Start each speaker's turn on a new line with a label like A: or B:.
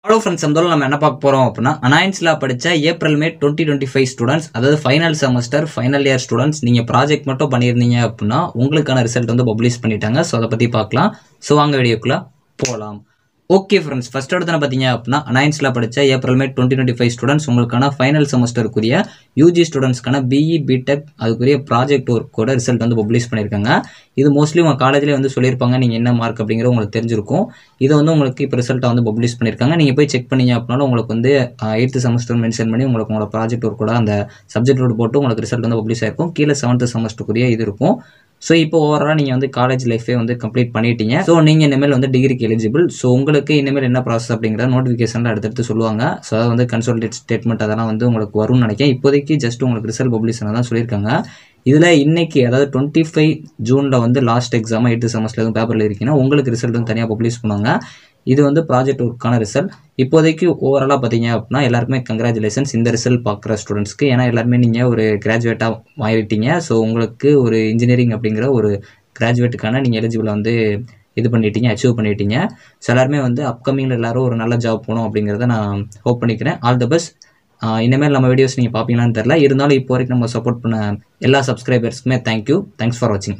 A: Hello friends, நம்ம என்ன பார்க்க போகிறோம் அப்படின்னா, அனாயின்ஸில் படித்த ஏப்ரல் மே 2025 ஸ்டூடெண்ட்ஸ், அதாவது final semester final year students, நீங்கள் ப்ராஜெக்ட் மட்டும் பண்ணியிருந்தீங்க அப்படின்னா உங்களுக்கான ரிசல்ட் வந்து பப்ளிஷ் பண்ணிட்டாங்க. ஸோ அதை பற்றி பார்க்கலாம். ஸோ வாங்க வீடியோக்குள்ளே போகலாம். ஓகே ஃப்ரெண்ட்ஸ், ஃபர்ஸ்ட் எடுத்து பார்த்தீங்க அப்படின்னா, அனாயின்ஸில் படித்த ஏப்ரல் மே 2025 ஸ்டூடெண்ட்ஸ் உங்களுக்கான ஃபைனல் செமஸ்டருக்குரிய யூஜி ஸ்டூடெண்ட்ஸ்க்கான பிஇ பிடெக் அதுக்குரிய ப்ராஜெக்ட் ஒர்க்கோட ரிசல்ட் வந்து பப்ளிஷ் பண்ணியிருக்காங்க. இது மோஸ்ட்லி உங்கள் காலேஜ்லேயே வந்து சொல்லியிருப்பாங்க நீங்கள் என்ன மார்க் அப்படிங்கிற உங்களுக்கு தெரிஞ்சிருக்கும். இதை வந்து உங்களுக்கு இப்போ ரிசல்ட்டை வந்து பப்ளிஷ் பண்ணியிருக்காங்க. நீங்கள் போய் செக் பண்ணீங்க அப்படின்னாலும் உங்களுக்கு வந்து 8th செமஸ்டர் மென்ஷன் பண்ணி உங்களுக்கு உங்களோட ப்ராஜெக்ட் ஒர்க்கோட அந்த சப்ஜெக்ட் நோட் போட்டு உங்களுக்கு ரிசல்ட் வந்து பப்ளிஷ் ஆயிருக்கும். கீழே 7th செமஸ்டருக்குரிய இது இருக்கும். ஸோ இப்போ ஓவராலாக நீங்கள் வந்து காலேஜ் லைஃபே வந்து கம்ப்ளீட் பண்ணிட்டீங்க. ஸோ நீங்கள் இனிமேல் வந்து டிகிரிக்கு எலிஜிபிள். ஸோ உங்களுக்கு இனிமேல் என்ன ப்ராசஸ் அப்படிங்கிற நோட்டிஃபிகேஷனில் அடுத்தடுத்து சொல்லுவாங்க. ஸோ அதாவது வந்து கன்சல்டேட் ஸ்டேட்மெண்ட் அதெல்லாம் வந்து உங்களுக்கு வரும்னு நினைக்கிறேன். இப்போதைக்கு ஜஸ்ட் உங்களுக்கு ரிசல்ட் பப்ளிஷ் தான் சொல்லியிருக்காங்க. இதில் இன்னைக்கு அதாவது 25 ஜூனில் வந்து லாஸ்ட் எக்ஸாம் 8th செமஸ்டர் எதுவும் பேப்பரில் இருக்கீங்கன்னா உங்களுக்கு ரிசல்ட் வந்து தனியாக பப்ளிஷ் பண்ணுவாங்க. இது வந்து ப்ராஜெக்ட் ஒர்க்கான ரிசல்ட். இப்போதைக்கு ஓவராலாக பார்த்தீங்க அப்படின்னா எல்லாருக்குமே கங்க்ராச்சுலேஷன்ஸ் இந்த ரிசல்ட் பார்க்குற ஸ்டூடெண்ட்ஸ்க்கு. ஏன்னா எல்லாருமே நீங்கள் ஒரு கிராஜுவேட்டாக மாறிட்டீங்க. ஸோ உங்களுக்கு ஒரு இன்ஜினியரிங் அப்படிங்கிற ஒரு கிராஜுவேட்டுக்கான நீங்கள் எலிஜிபிள் வந்து இது பண்ணிட்டீங்க, அச்சீவ் பண்ணிட்டீங்க. ஸோ எல்லாருமே வந்து அப்கமிங்கில் எல்லாரும் ஒரு நல்ல ஜாப் போகணும் அப்படிங்கிறத நான் ஹோப் பண்ணிக்கிறேன். All the best. இனிமேல் நம்ம வீடியோஸ் நீங்கள் பார்ப்பீங்களான்னு தெரில. இருந்தாலும் இப்போ வரைக்கும் நம்ம சப்போர்ட் பண்ண எல்லா சப்ஸ்கிரைபர்ஸ்க்குமே தேங்க்யூ. தேங்க்ஸ் ஃபார் வாட்சிங்.